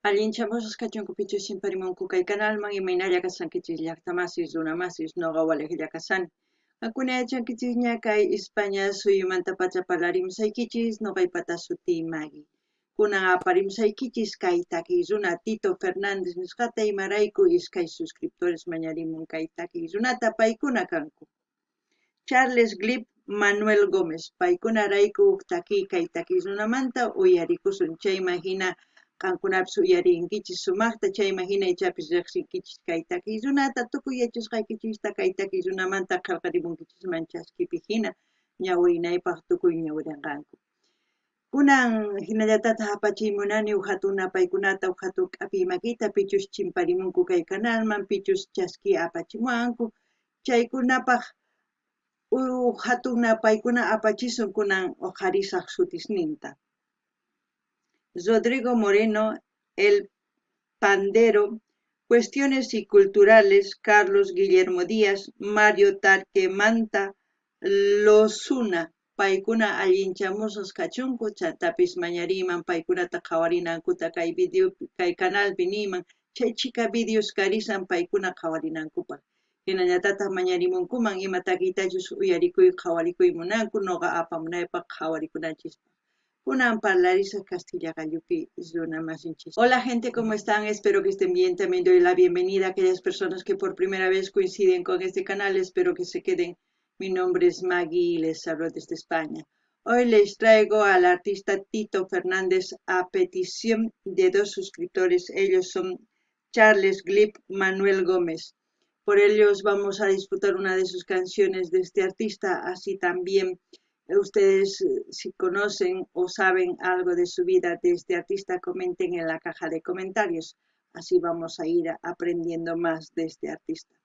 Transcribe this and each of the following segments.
Allinchamusas kachunkupichu simparimunku kay kanalman imaynalla kasankichis llaqtamasis runamasis noqa waliqlla kasani. Hakuna yachankichis ña kay España suyumanta pacha parlarimsaykichis noqaypata suti Maggie. Kunan aparimsaykichis kay takiy runa Tito Fernández nisqata imarayku iskay suscriptores mañarimun kay takiy runata paykuna kanku. Charles Glip, Manuel Gómez, paykuna rayku takiy kay takiy runamanta uyarikusun chayman hina kankunapis uyarinkichis sumaqta chayman hina ichapis riqsinkichis kay takiy runata tukuy yachasqaykichista kay takiy runamanta qillqarimunkichisman chaskipi hina ñawirinaypaq tukuy ñawirinqanku. Kunan hinallatataq apachiymunani uhatuna paykunata uhatu k'api makita pichus chimparimunku kay kanalman pichus chaski apachimuwanku chaykunapaq uhatuna paykuna apachisun kunan uqharisaq sutisninta. Rodrigo Moreno, El Pandero, Cuestiones y Culturales, Carlos Guillermo Díaz, Mario Tarquemanta, Losuna, paykuna allinchamusas kachunku chantapis mañariman paykunata qhawarinankuta kay video kay canalpi niman chay chika videos karisan paykuna qhawarinankupak. Hinallatataq mañarimunkuman ima takiytachus uyarikuy qhawarikuy munanku noqa apamunaypaq qhawarikunanchis. Kunan parlariza Castilla Gallupi Zona Masinchis. Hola gente, ¿cómo están? Espero que estén bien. También doy la bienvenida a aquellas personas que por primera vez coinciden con este canal. Espero que se queden. Mi nombre es Maggie y les hablo desde España. Hoy les traigo al artista Tito Fernández a petición de dos suscriptores. Ellos son Charles Glip, Manuel Gómez. Por ellos vamos a disfrutar una de sus canciones de este artista, así también ustedes si conocen o saben algo de su vida de este artista, comenten en la caja de comentarios. Así vamos a ir aprendiendo más de este artista.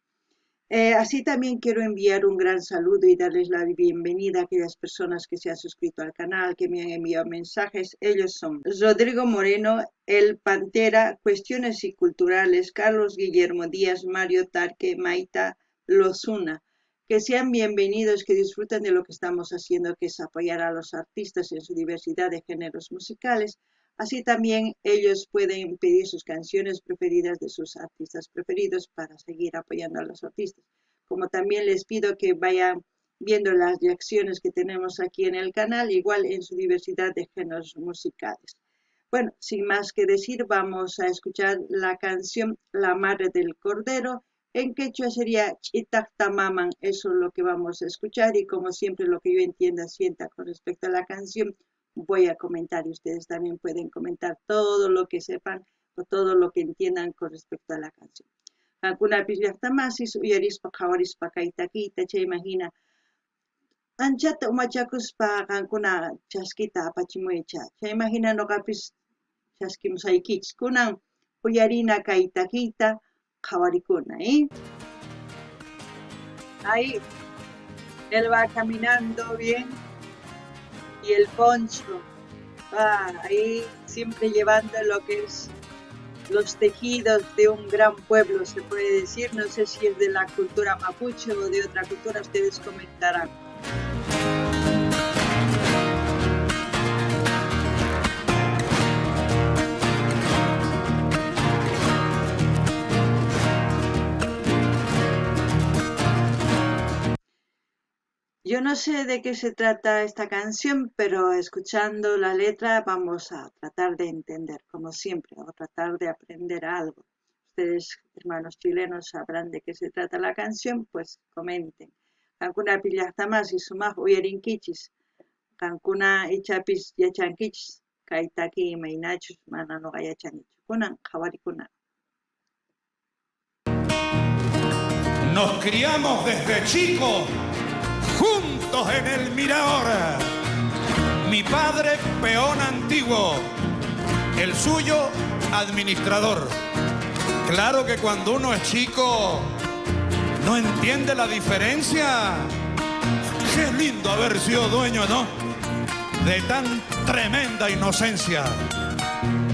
Así también quiero enviar un gran saludo y darles la bienvenida a aquellas personas que se han suscrito al canal, que me han enviado mensajes. Ellos son Rodrigo Moreno, El Pantera, Cuestiones y Culturales, Carlos Guillermo Díaz, Mario Tarque, Maita, Losuna. Que sean bienvenidos, que disfruten de lo que estamos haciendo, que es apoyar a los artistas en su diversidad de géneros musicales. Así también ellos pueden pedir sus canciones preferidas de sus artistas preferidos para seguir apoyando a los artistas. Como también les pido que vayan viendo las reacciones que tenemos aquí en el canal, igual en su diversidad de géneros musicales. Bueno, sin más que decir, vamos a escuchar la canción La Madre del Cordero. En quechua sería Chitaqtamaman, eso es lo que vamos a escuchar y como siempre lo que yo entienda, sienta con respecto a la canción, voy a comentar y ustedes también pueden comentar todo lo que sepan o todo lo que entiendan con respecto a la canción. Kankunapis llaqtamasis uyarispa qhawarispa kay takiyta chay imagina anchata umachakuspa kankuna chaskita apachimuycha chay imagina noqapis chaskimusaykichis kunan uyarina kay takiyta qhawarikuna, Ahí él va caminando bien y el poncho va ahí siempre llevando lo que es los tejidos de un gran pueblo, se puede decir. No sé si es de la cultura mapuche o de otra cultura, ustedes comentarán. Yo no sé de qué se trata esta canción, pero escuchando la letra vamos a tratar de entender, como siempre, o tratar de aprender algo. Ustedes, hermanos chilenos, sabrán de qué se trata la canción, pues comenten. Kankuna pillaqtamas y sumaj uyarinkichis, kankuna ichapis yachankichis, kaytaki imaynachus mana noqa yachanichu. Kunan qhawarikuna. Nos criamos desde chicos juntos en el mirador. Mi padre peón antiguo, el suyo administrador. Claro que cuando uno es chico no entiende la diferencia. Qué lindo haber sido dueño, ¿no?, de tan tremenda inocencia.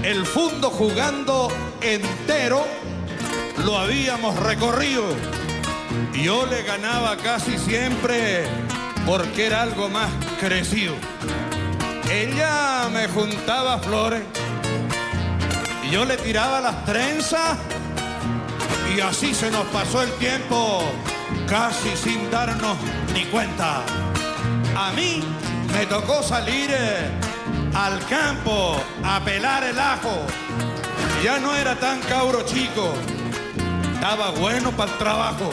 El fondo jugando entero lo habíamos recorrido. Yo le ganaba casi siempre porque era algo más crecido. Ella me juntaba flores y yo le tiraba las trenzas y así se nos pasó el tiempo, casi sin darnos ni cuenta. A mí me tocó salir al campo a pelar el ajo. Ya no era tan cabro chico, estaba bueno para el trabajo.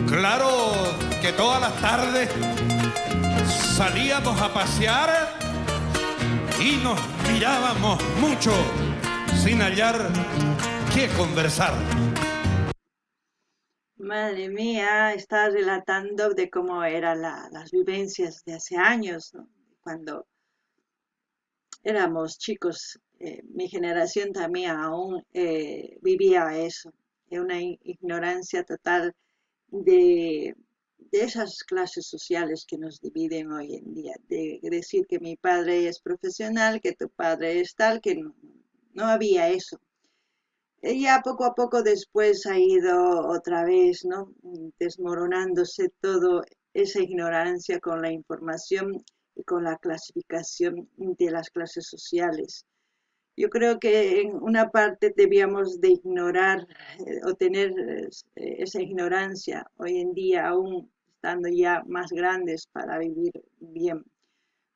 Claro que todas las tardes salíamos a pasear y nos mirábamos mucho sin hallar qué conversar. Madre mía, estás relatando de cómo eran las vivencias de hace años, ¿no? Cuando éramos chicos. Mi generación también aún vivía eso, una ignorancia total de esas clases sociales que nos dividen hoy en día, de decir que mi padre es profesional, que tu padre es tal, que no había eso. Ya poco a poco después ha ido otra vez, ¿no?, desmoronándose toda esa ignorancia con la información y con la clasificación de las clases sociales. Yo creo que en una parte debíamos de ignorar o tener esa ignorancia hoy en día, aún estando ya más grandes, para vivir bien.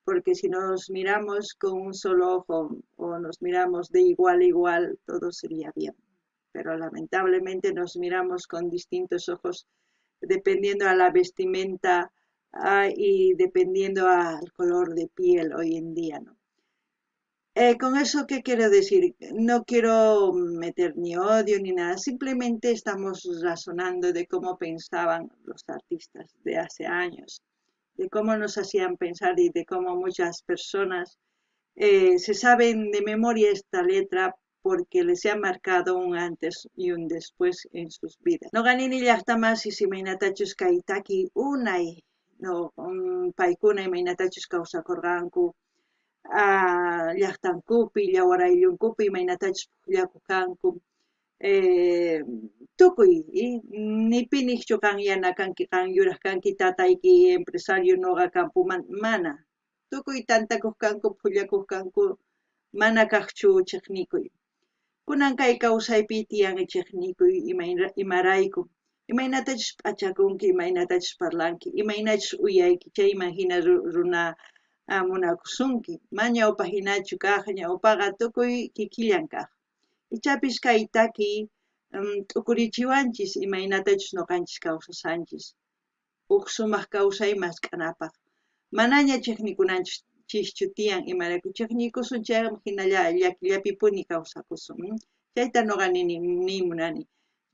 Porque si nos miramos con un solo ojo o nos miramos de igual a igual, todo sería bien. Pero lamentablemente nos miramos con distintos ojos dependiendo a la vestimenta y dependiendo al color de piel hoy en día, ¿no? Con eso, ¿qué quiero decir? No quiero meter ni odio ni nada, simplemente estamos razonando de cómo pensaban los artistas de hace años, de cómo nos hacían pensar y de cómo muchas personas se saben de memoria esta letra porque les ha marcado un antes y un después en sus vidas. No ganini llaqtamas isimaynatachus kaitaki unay, no paykuna imaynatachus kawsakurqanku llaqtankupi, yawarayllunkupi imaynatachus pukllaku kanku, tukuy nipinikchu kan yana kanki, kan yuraq kanki tatayki empresario noqa kampuman, mana tukuy tantakuq kanku, pukllakuq kanku, mana kaqchu chiqnikuy. Kunan kay kawsaypi tiyan chiqnikuy imarayku, imaynatachus p'achakunki, imaynatachus parlanki, imaynachus uyayki, chayman hina runa munakusunki, mañawpa hinachu kaq, ñawpaqa tukuy kikillan kaq. Ichapis kay taki t'ukurichiwanchis imaynatachus noqanchis kawsasanchis, huk sumaq kawsay mask'anapaq. Manaña chiqnikunanchis tiyan imarayku, chiqnikusun chayqa hinalla llakillapipuni kawsakusun. Chayta noqa munani.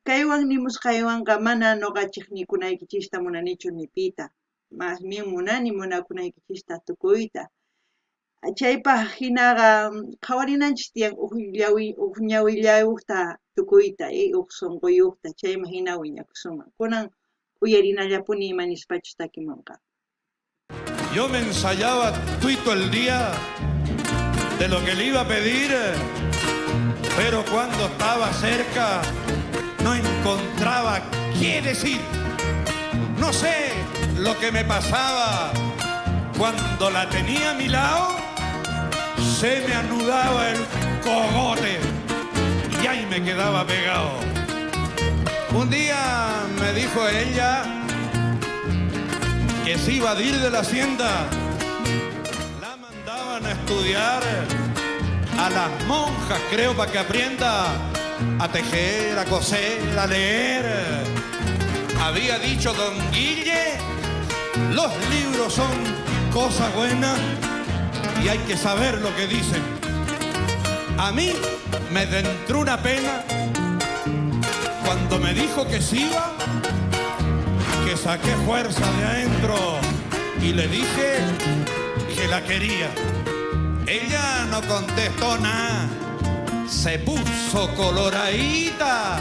Kaywan nimusqaywanqa mana noqa chiqnikunaykichista munanichu nipita, más bien munakunaykichista tukuyta. Chaypaq hinaqa qhawarinanchis tiyan huk ñawillawuqta tukuyta huk sunquyuqta, chayman hina wiñakusunman. Kunan uyarinallapuni imanispachus takimunqa. Yo me ensayaba tuito el día de lo que le iba a pedir, pero cuando estaba cerca no encontraba qué decir. No sé lo que me pasaba cuando la tenía a mi lado, se me anudaba el cogote y ahí me quedaba pegado. Un día me dijo ella que se iba a ir de la hacienda. La mandaban a estudiar a las monjas, creo, para que aprenda a tejer, a coser, a leer. Había dicho don Guille, los libros son cosa buena y hay que saber lo que dicen. A mí me entró una pena cuando me dijo que se iba, que saqué fuerza de adentro y le dije que la quería. Ella no contestó nada, se puso coloradita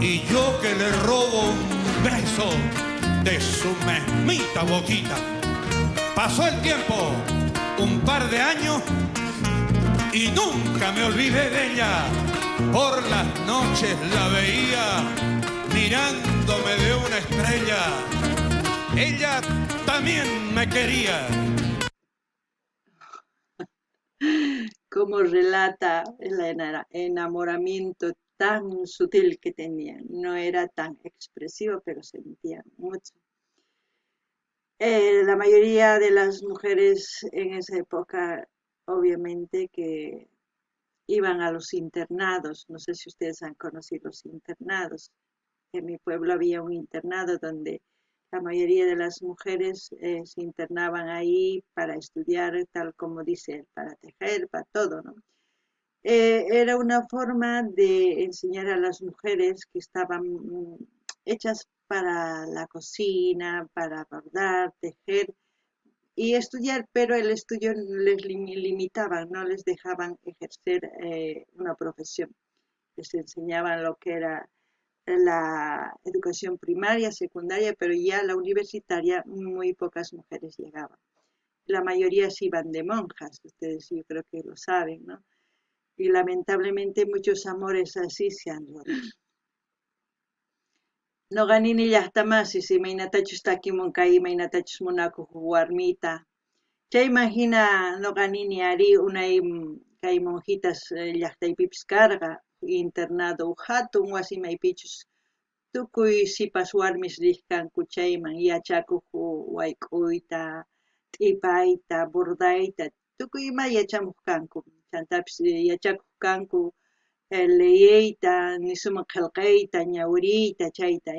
y yo que le robo un beso de su mismita boquita. Pasó el tiempo, un par de años, y nunca me olvidé de ella. Por las noches la veía mirándome de una estrella. Ella también me quería. cómo relata el enamoramiento tan sutil que tenían. No era tan expresivo, pero sentían mucho. La mayoría de las mujeres en esa época, obviamente, que iban a los internados. No sé si ustedes han conocido los internados. En mi pueblo había un internado donde la mayoría de las mujeres se internaban ahí para estudiar, tal como dice, para tejer, para todo, ¿no? Era una forma de enseñar a las mujeres que estaban hechas para la cocina, para bordar, tejer y estudiar, pero el estudio les limitaba, no les dejaban ejercer una profesión. Les enseñaban lo que era la educación primaria, secundaria, pero ya la universitaria muy pocas mujeres llegaban. La mayoría se iban de monjas, ustedes yo creo que lo saben, ¿no? Y lamentablemente muchos amores así se han roto. No ganini llaqtamasi si maynatachus takimun kay maynatachus munakuq warmita. Chay imagina no ganini ari unay kay monjitas llaqtaypipis karqa internado hatun wasi maypichus tukuy sipas warmis riq kanku chayman yachakuq wayk'uyta, t'ipayta, bordayta, tukuy ima yachamuq kanku. Chantapis yachakuq kanku leyeyta, nisuman qillqayta, ñawiriyta chayta.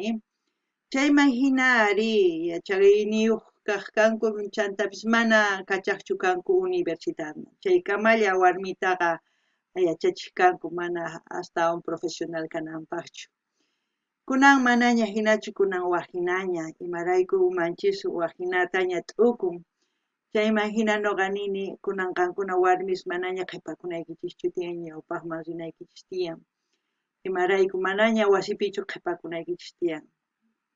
Chayman hina ari yachayniyuq kaq kanku chantapis mana kachaqchu kanku universidadman. Chaykamalla warmitaqa yachachiq kanku mana hasta un profesional kananpaqchu. Kunan manaña hinachu kunan waqhinaña imarayku manchis waqhinataña t'ukun. Chayman hina nuqanini kunanqankuna warmis manaña qhipakunaykichischu tiyan ñawpaqman rinaykichis tiyan. Imarayku manaña wasipichu qhipakunaykichis tiyan.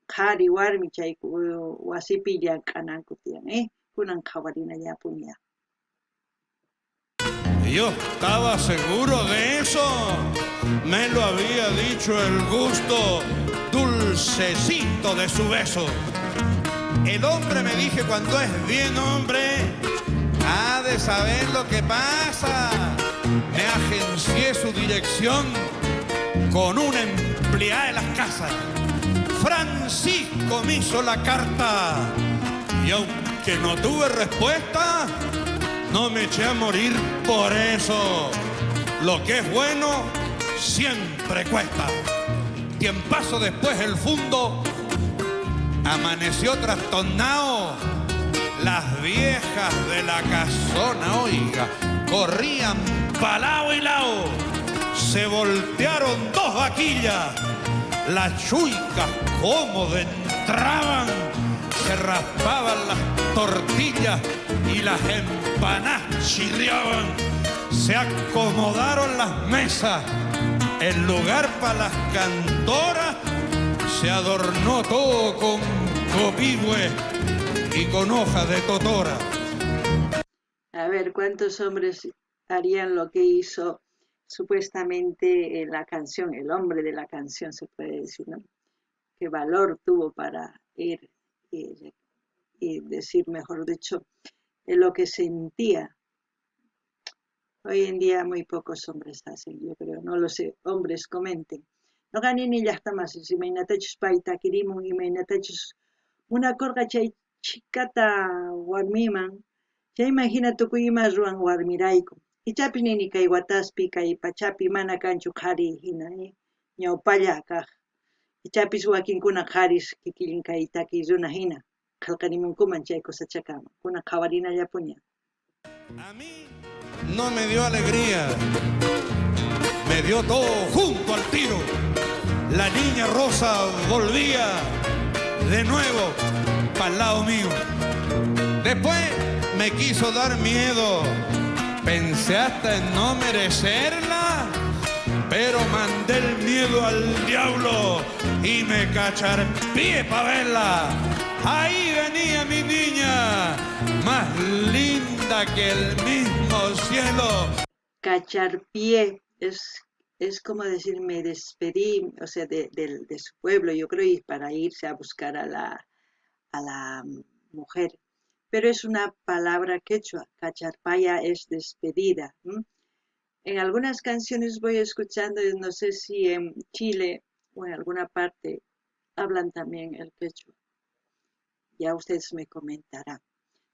Qhari warmi chay wasipi llank'ananku tiyan, kunan qhawarinallapuña. Yo estaba seguro de eso. Me lo había dicho el gusto dulcecito de su beso. El hombre, me dije, cuando es bien hombre, ha de saber lo que pasa. Me agencié su dirección con una empleada de las casas. Francisco me hizo la carta y aunque no tuve respuesta, no me eché a morir por eso. Lo que es bueno siempre cuesta. Tiempazo después el fundo amaneció trastornado. Las viejas de la casona, oiga, corrían pa' lado y lado. Se voltearon dos vaquillas. Las chuicas como entraban, se raspaban las tortillas y las empanadas chirriaban. Se acomodaron las mesas, el lugar para las cantoras se adornó todo con copihue y con hojas de totora. A ver, ¿cuántos hombres harían lo que hizo supuestamente la canción, el hombre de la canción se puede decir, ¿no? Qué valor tuvo para ir y decir, mejor dicho, lo que sentía. Hoy en día muy pocos hombres hacen, yo creo, no lo sé, hombres comenten. No ganen ni llaqtamas, si mainatachus paita kirimun y mainatachus una corga chay chikata warmiman, chay imagina tukuyma ruan warmirayku. Ichapi nini kay wataspi kay pachapi mana kanchu qhari hina, ñawpalla kaq. Ichapis wakinkuna qharis kikillin kay taki runa hina. Qillqanimunkuman chay kusachakama, kuna qhawarinallapuña. A mí no me dio alegría, me dio todo junto al tiro. La niña Rosa volvía de nuevo para el lado mío. Después me quiso dar miedo, pensé hasta en no merecerla, pero mandé el miedo al diablo y me cacharpié para verla. Ahí venía mi niña, más linda que el mismo cielo. Cacharpié es como decir me despedí, o sea, de su pueblo, yo creo, y para irse a buscar a la mujer. Pero es una palabra quechua, cacharpaya es despedida. En algunas canciones voy escuchando, no sé si en Chile o en alguna parte hablan también el quechua. Ya ustedes me comentarán.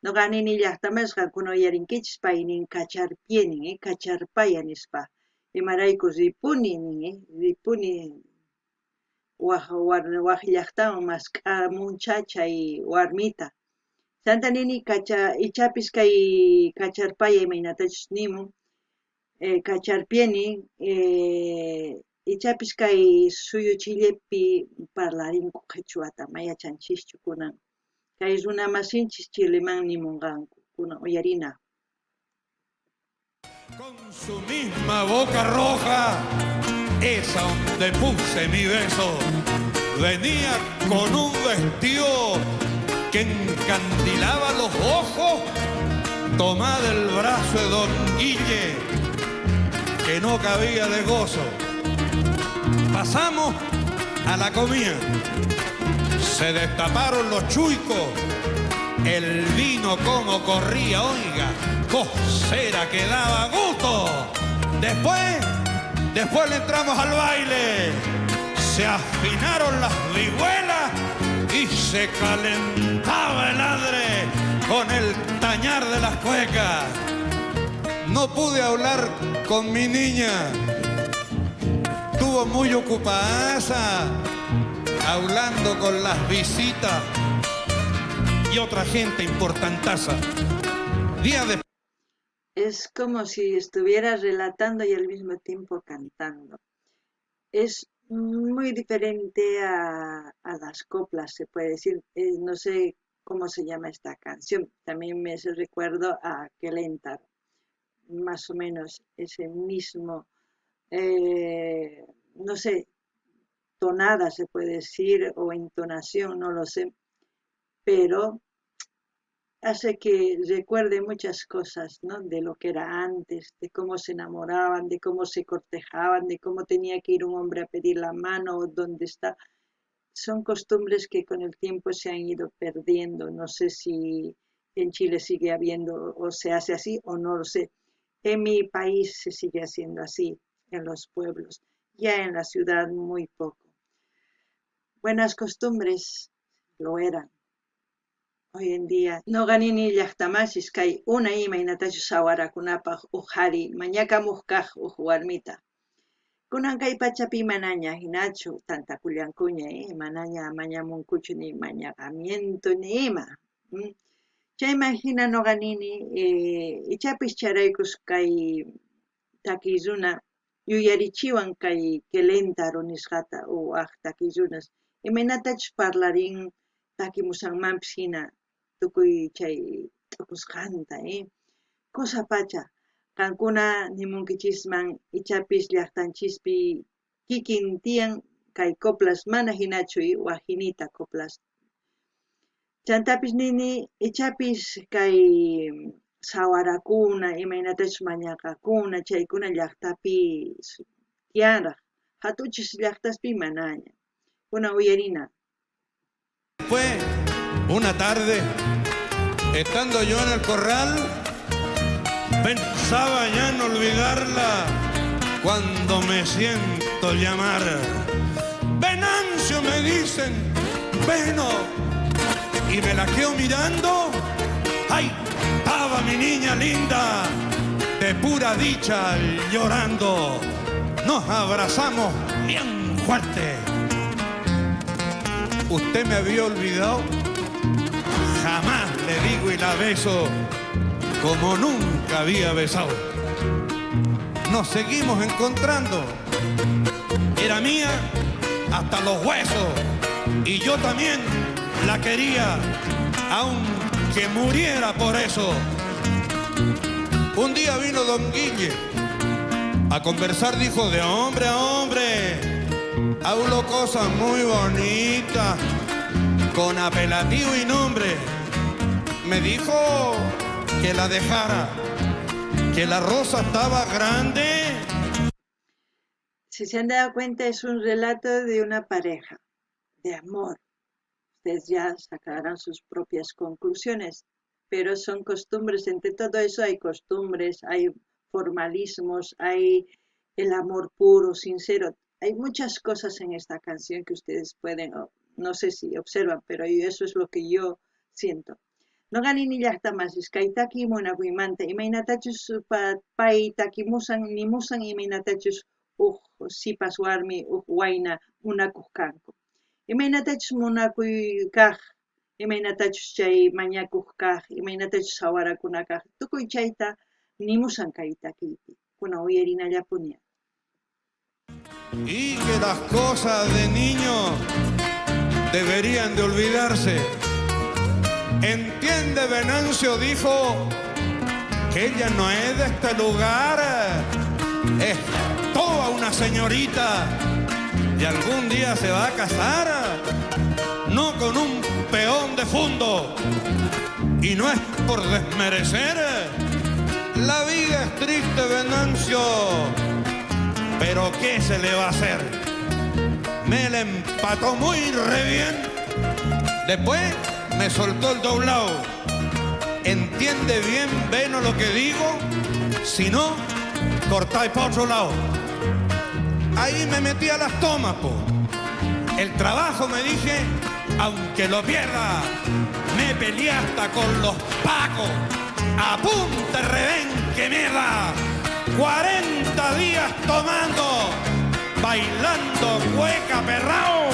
No ganin y ya tamasqa kuno yarinkichis painin kacharpienin, kacharpayanispa. Y maraicos ripuni, ripuni waqllaqtawan maskh'a munchacha y warmita. Santa nini ichapis kay kacharpaya imaynatachus nimun, kacharpieni, ichapis kay suyuchillepi parlarinku qhichwata mayachanchischu kunan. Kay runa masinchis Chileman nimunqanku kunan uyarina. Con su misma boca roja, esa donde puse mi beso, venía con un vestido que encandilaba los ojos, tomada del brazo de don Guille, que no cabía de gozo. Pasamos a la comida, se destaparon los chuicos, el vino como corría, oiga, cosera que daba gusto. Después le entramos al baile, se afinaron las vihuelas y se calentaba el adre con el tañar de las cuecas. No pude hablar con mi niña, estuvo muy ocupada hablando con las visitas y otra gente importantaza. Día de... Es como si estuviera relatando y al mismo tiempo cantando. Es muy diferente a las coplas, se puede decir. No sé cómo se llama esta canción. También me hace recuerdo a Kelentar. Más o menos ese mismo, no sé, tonada se puede decir, o entonación, no lo sé, pero hace que recuerde muchas cosas, ¿no? De lo que era antes, de cómo se enamoraban, de cómo se cortejaban, de cómo tenía que ir un hombre a pedir la mano, o dónde está. Son costumbres que con el tiempo se han ido perdiendo. No sé si en Chile sigue habiendo o se hace así o no lo sé. En mi país se sigue haciendo así, en los pueblos. Ya en la ciudad muy poco. Buenas costumbres lo eran. Hoy en día, no ganini llaqtamasis kay una imaynatachu sawarakunapaq uhari mañakamuq kaq warmita. Kunan kay pachapi manaña hinachu tantakullankuña, manaña mañamunkuchu ni mañakamiento ni ima. Chayman hina noqanini ichapis charaykus kay takiy runa yuyarichiwan kay Kelentaro nisqata takiy runas imaynatachus parlarin takimusanmanpis hina tukuy chay t'ukusqanta, cosa pacha qankuna nimunkichisman ichapis llaqtanchispi kikin tiyan kay coplas mana hinachu wajinita coplas. Chantapis nini ichapis kay sawarakuna imaynatachus mañakakuna chaykuna llaqtapi tiyanraq. Hatuchis llaqtaspi manaña. Kuna uyarina. Fue una tarde, estando yo en el corral, pensaba ya en olvidarla cuando me siento llamar. Venancio, me dicen, veno. Y me la quedo mirando. ¡Ay! Estaba mi niña linda, de pura dicha, llorando. Nos abrazamos bien fuerte. ¿Usted me había olvidado? Jamás le digo y la beso como nunca había besado. Nos seguimos encontrando. Era mía hasta los huesos y yo también la quería, aunque muriera por eso. Un día vino don Guille a conversar, dijo, de hombre a hombre. Hablo cosas muy bonitas, con apelativo y nombre. Me dijo que la dejara, que la rosa estaba grande. Si se han dado cuenta, es un relato de una pareja, de amor. Ustedes ya sacarán sus propias conclusiones, pero son costumbres. Entre todo eso hay costumbres, hay formalismos, hay el amor puro, sincero. Hay muchas cosas en esta canción que ustedes pueden, no sé si observan, pero eso es lo que yo siento. Noqanini llaqtamasis kaytaki munakuymanta imaynatachus pay takimusan nimusan imaynatachus sipas warmi wayna munakuq kanku. Imaynatachus munakuy kaq, imaynatachus chay mañakuq kaq, imaynatachus sawarakuna kaq, tukuy chayta nimusan kay takipi. Kunan uyarinallapuña. Y que las cosas de niño deberían de olvidarse. Entiende, Venancio dijo que ella no es de este lugar, es toda una señorita y algún día se va a casar, no con un peón de fondo. Y no es por desmerecer, la vida es triste, Venancio, pero ¿qué se le va a hacer? Me la empató muy re bien, después me soltó el doblado. Entiende bien, Veno, lo que digo, si no, cortáis por otro lado. Ahí me metí a las tomas, po. El trabajo, me dije, aunque lo pierda, me peleé hasta con los pacos. Apunte revén que me da 40 días tomando, bailando cueca perrao.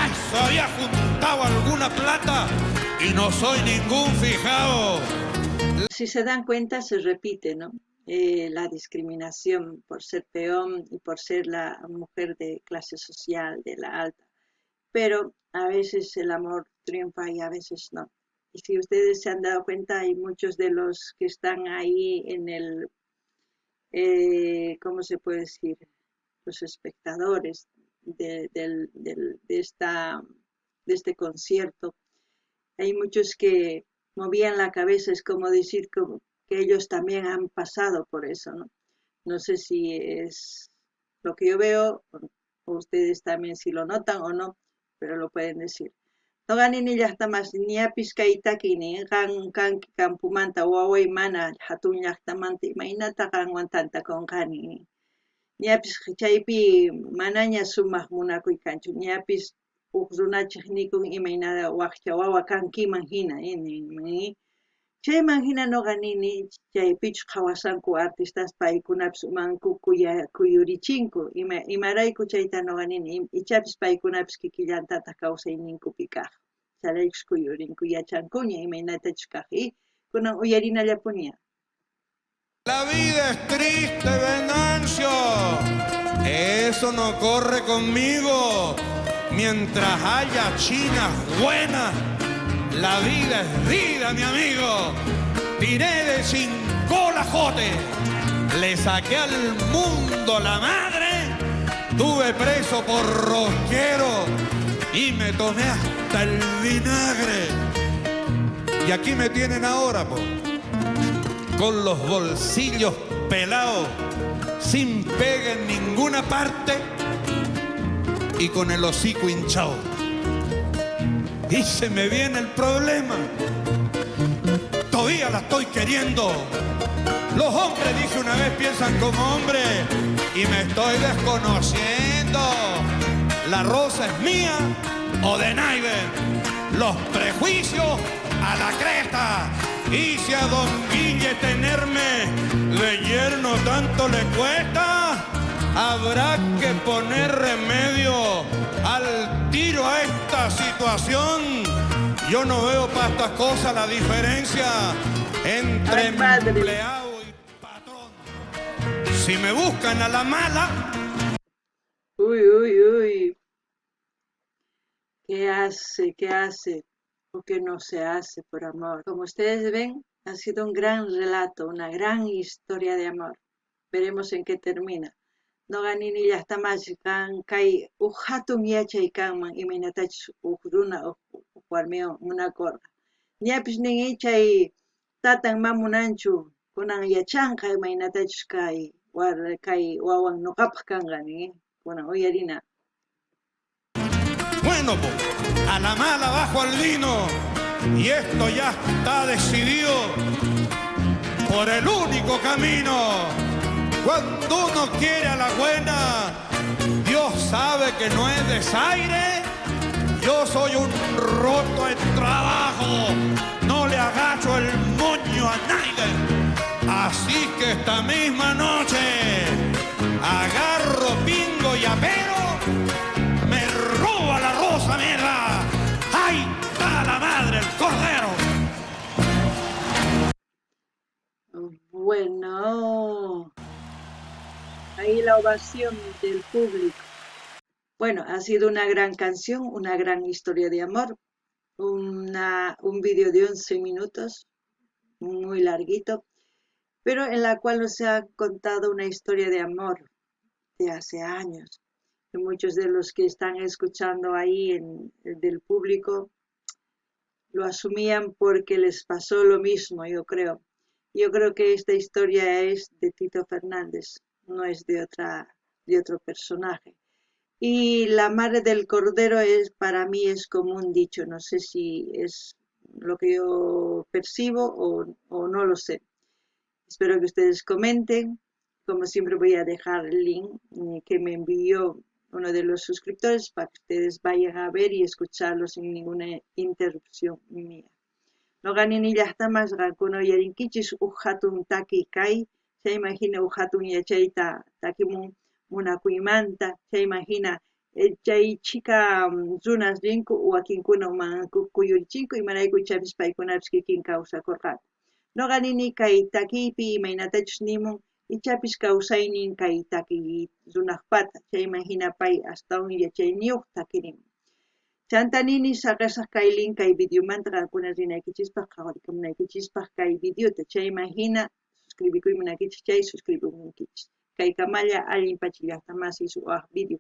Eso había juntado alguna plata y no soy ningún fijado. Si se dan cuenta, se repite, ¿no? La discriminación por ser peón y por ser la mujer de clase social, de la alta. Pero a veces el amor triunfa y a veces no. Y si ustedes se han dado cuenta, hay muchos de los que están ahí en el, ¿cómo se puede decir? Los espectadores de este concierto. Hay muchos que movían la cabeza, es como decir que ellos también han pasado por eso, ¿no? No sé si es lo que yo veo, o ustedes también si lo notan o no, pero lo pueden decir. No ganini llaqtamas ñapis kaytakini kan kampumanta waway mana hatun llaqtamanta imaynata qanwan tantakunqani. Ñapis chaypi manaña sumaq munakuy kanchu, ñapis huk runachiq nikun imaynata waqcha wawa kankiman hina nin. Chayman hina noqanini chaypichu qawasanku artistas paykunapis umanku kuyurichinku imarayku chayta noqanini ichapis paykunapis kikillantata kawsayninkupi kaq chalaykus kuyurinku yachankuña imaynatachus kaq y kunan uyarinallapuña. La vida es triste, Venancio, eso no corre conmigo. Mientras haya chinas buenas, la vida es vida, mi amigo. Tiré de 5 lajotes, le saqué al mundo la madre, tuve preso por rosquero y me tomé hasta el vinagre. Y aquí me tienen ahora, po, con los bolsillos pelados, sin pega en ninguna parte y con el hocico hinchado. Y se me viene el problema. Todavía la estoy queriendo. Los hombres, dije una vez, piensan como hombres y me estoy desconociendo. La rosa es mía o de naive. Los prejuicios a la cresta. Y si a don Guille tenerme de yerno tanto le cuesta, habrá que poner remedio al tiro a esta situación. Yo no veo para estas cosas la diferencia entre empleado y patrón. Si me buscan a la mala... Uy. ¿Qué hace? ¿Qué hace? ¿O qué no se hace por amor? Como ustedes ven, ha sido un gran relato, una gran historia de amor. Veremos en qué termina. Noqanini llaqtamas kan kay hatun yachay kanman imaynatachus runa warmiwan munakurqa. Ñapis nin chay tatan mamunanchu kunan yachanqa imaynatachus kay wawan nuqapaq kanqa nin kunan uyarina. Bueno, a la mala bajo al vino y esto ya está decidido. por el único camino. Cuando uno quiere a la buena, Dios sabe que no es desaire. Yo soy un roto en trabajo, no le agacho el moño a nadie. Así que esta misma noche agarro pingo y apero, me roba la rosa negra. ¡Ay, está la madre, el cordero! Bueno, ahí la ovación del público. Bueno, ha sido una gran canción, una gran historia de amor, un vídeo de 11 minutos, muy larguito, pero en la cual nos ha contado una historia de amor de hace años. Y muchos de los que están escuchando ahí del público lo asumían porque les pasó lo mismo, yo creo. Yo creo que esta historia es de Tito Fernández, no es de otro personaje. Y la madre del cordero para mí es como un dicho, no sé si es lo que yo percibo o no lo sé. Espero que ustedes comenten. Como siempre voy a dejar el link que me envió uno de los suscriptores para que ustedes vayan a ver y escucharlo sin ninguna interrupción mía. No ganin llaqtamas qankuno yarinkichis hatun taki kai, se imagina hatun yachayta takimun munakuymanta, se imagina chay chika runas rinku wakinkuna kuyurichinku imaraykuchapis paykunapas kikin kawsakurqan. No ganini kay takiypi imaynatachus nimun ichapis kawsaynin kay takiy runaqpata, se imagina pay astawan yachayniyuq takirimun. Chantanini saqasaq kay link kay videomanta qankuna rinaykichispaq qhawarikamunaykichispaq kay videota chay imagina suscribikuymunakichis chay suscribimunkichis kay kamalla allin pachillaqtamasi suwaq video